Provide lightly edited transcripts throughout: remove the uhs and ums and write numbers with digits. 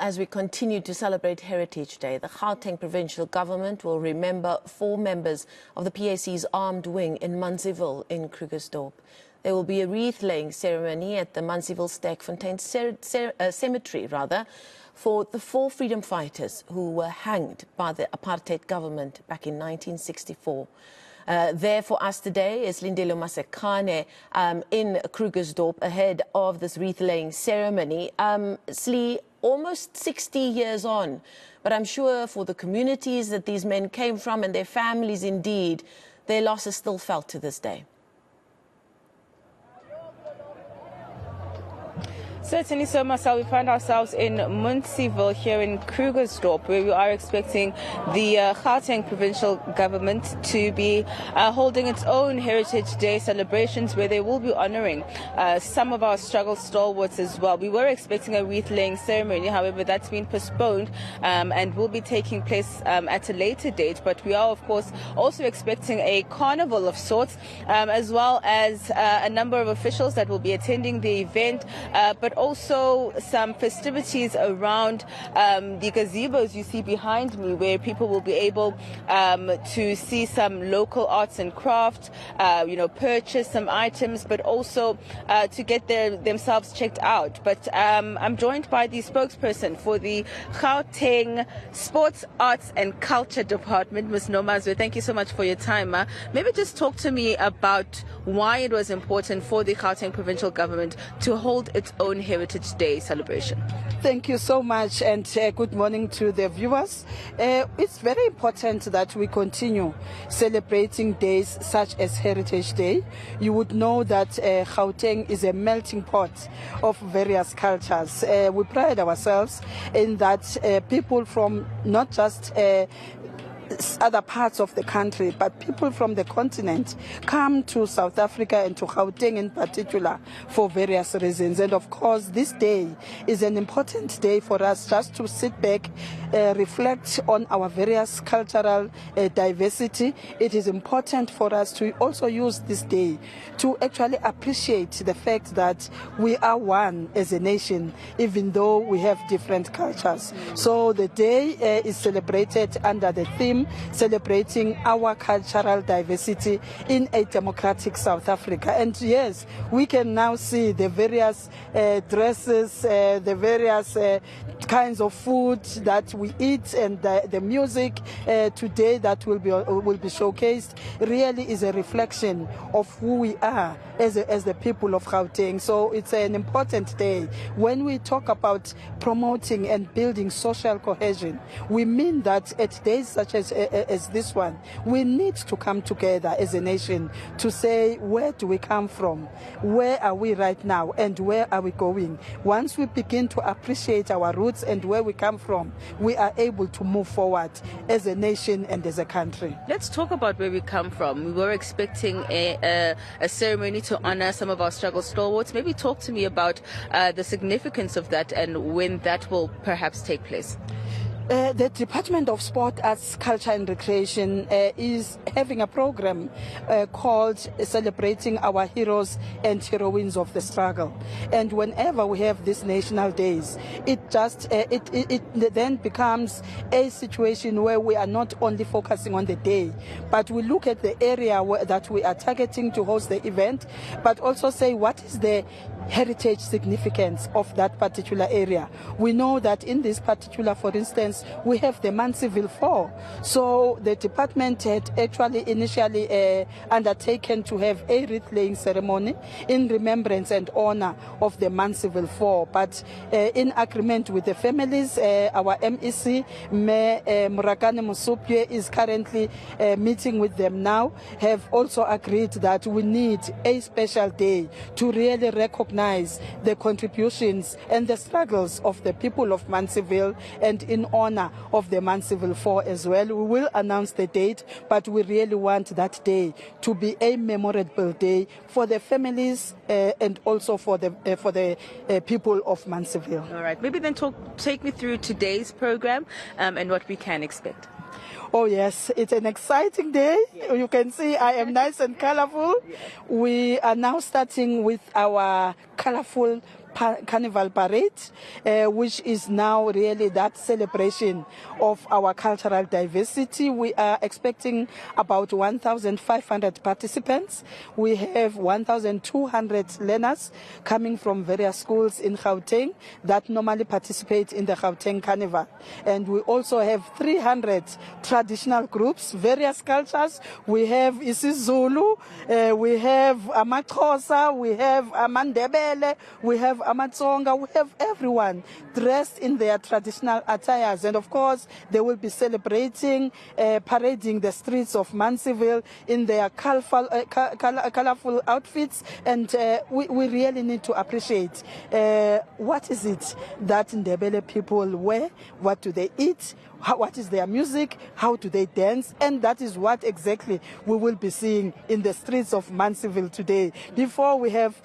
as we continue to celebrate Heritage Day, the Gauteng provincial government will remember 4 members of the PAC's armed wing in Munsieville in Krugersdorp. There will be a wreath-laying ceremony at the Munsieville Sterkfontein cemetery, for the 4 freedom fighters who were hanged by the apartheid government back in 1964. There for us today is Silindelo Masikane in Krugersdorp ahead of this wreath-laying ceremony. Sli, almost 60 years on, but I'm sure for the communities that these men came from and their families indeed, their loss is still felt to this day. Certainly so, Marcel. We find ourselves in Munsieville here in Krugersdorp, where we are expecting the Gauteng provincial government to be holding its own Heritage Day celebrations, where they will be honouring some of our struggle stalwarts as well. We were expecting a wreath-laying ceremony, however, that's been postponed and will be taking place at a later date. But we are, of course, also expecting a carnival of sorts, as well as a number of officials that will be attending the event, but also some festivities around the gazebos you see behind me, where people will be able to see some local arts and craft, purchase some items, but also to get themselves checked out. But I'm joined by the spokesperson for the Gauteng Sports, Arts and Culture Department, Ms. Nomazwe. Thank you so much for your time. Maybe just talk to me about why it was important for the Gauteng provincial government to hold its own Heritage Day celebration. Thank you so much, and good morning to the viewers. It's very important that we continue celebrating days such as Heritage Day. You would know that Gauteng is a melting pot of various cultures. We pride ourselves in that people from not just other parts of the country, but people from the continent come to South Africa and to Gauteng in particular for various reasons. And of course, this day is an important day for us just to sit back, reflect on our various cultural diversity. It is important for us to also use this day to actually appreciate the fact that we are one as a nation, even though we have different cultures. So the day is celebrated under the theme celebrating our cultural diversity in a democratic South Africa. And yes, we can now see the various dresses, the various kinds of food that we eat, and the music today that will be showcased really is a reflection of who we are as the people of Gauteng. So it's an important day. When we talk about promoting and building social cohesion, we mean that at days such as this one, we need to come together as a nation to say, where do we come from? Where are we right now? And where are we going? Once we begin to appreciate our roots and where we come from, we are able to move forward as a nation and as a country. Let's talk about where we come from. We were expecting a ceremony to honor some of our struggle stalwarts. Maybe talk to me about the significance of that and when that will perhaps take place. The Department of Sport, Arts, Culture and Recreation is having a program called Celebrating Our Heroes and Heroines of the Struggle. And whenever we have these national days, it then becomes a situation where we are not only focusing on the day, but we look at the area that we are targeting to host the event, but also say what is the heritage significance of that particular area. We know that in this particular, for instance, we have the Munsieville 4. So the department had actually initially undertaken to have a wreath-laying ceremony in remembrance and honor of the Munsieville 4. But in agreement with the families, our MEC, Murakane Musupye, is currently meeting with them now, have also agreed that we need a special day to really recognize the contributions and the struggles of the people of Munsieville, and in honor of the Munsieville 4 as well. We will announce the date, but we really want that day to be a memorable day for the families and also for the people of Munsieville. All right, maybe then take me through today's program and what we can expect. Oh yes, it's an exciting day. Yes. You can see I am nice and colorful. Yes. We are now starting with our colorful Carnival Parade, which is now really that celebration of our cultural diversity. We are expecting about 1,500 participants. We have 1,200 learners coming from various schools in Gauteng that normally participate in the Gauteng Carnival. And we also have 300 traditional groups, various cultures. We have isiZulu, we have amaXhosa, we have amandebele, we have amaTsonga, we have everyone dressed in their traditional attires. And of course, they will be celebrating, parading the streets of Munsieville in their colorful outfits. And we really need to appreciate what is it that Ndebele people wear, what do they eat, what is their music, how do they dance, and that is what exactly we will be seeing in the streets of Munsieville today. Before we have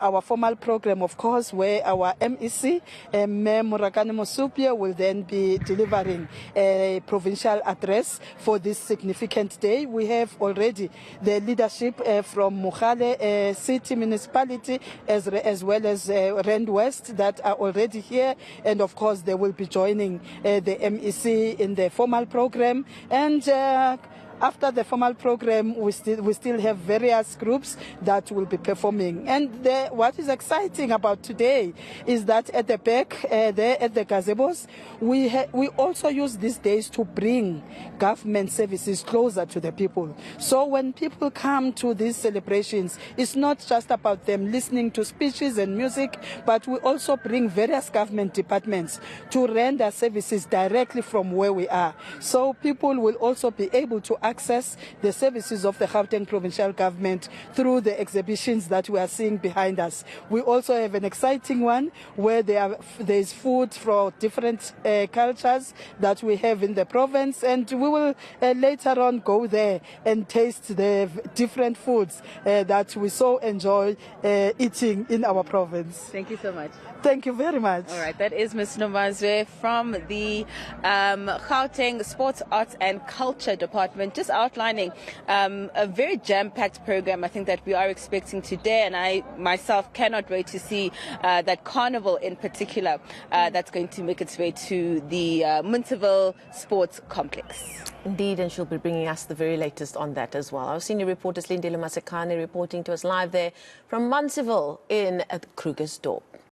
our formal program, of course, where our MEC, Murakani Mosupia, will then be delivering a provincial address for this significant day. We have already the leadership from Mogale City Municipality as well as Rand West that are already here, and of course they will be joining the MEC in the formal program. And after the formal program, we still have various groups that will be performing. And what is exciting about today is that at the back, there at the gazebos, we also use these days to bring government services closer to the people. So when people come to these celebrations, it's not just about them listening to speeches and music, but we also bring various government departments to render services directly from where we are. So people will also be able to access the services of the Gauteng provincial government through the exhibitions that we are seeing behind us. We also have an exciting one where there is food for different cultures that we have in the province, and we will later on go there and taste the different foods that we so enjoy eating in our province. Thank you so much. Thank you very much. All right, that is Ms. Nomazwe from the Gauteng Sports, Arts and Culture Department, just outlining a very jam-packed program I think that we are expecting today, and I myself cannot wait to see that carnival in particular that's going to make its way to the Munsieville Sports Complex. Indeed, and she'll be bringing us the very latest on that as well. Our senior reporter Silindelo Masikane reporting to us live there from Munsieville in Krugersdorp.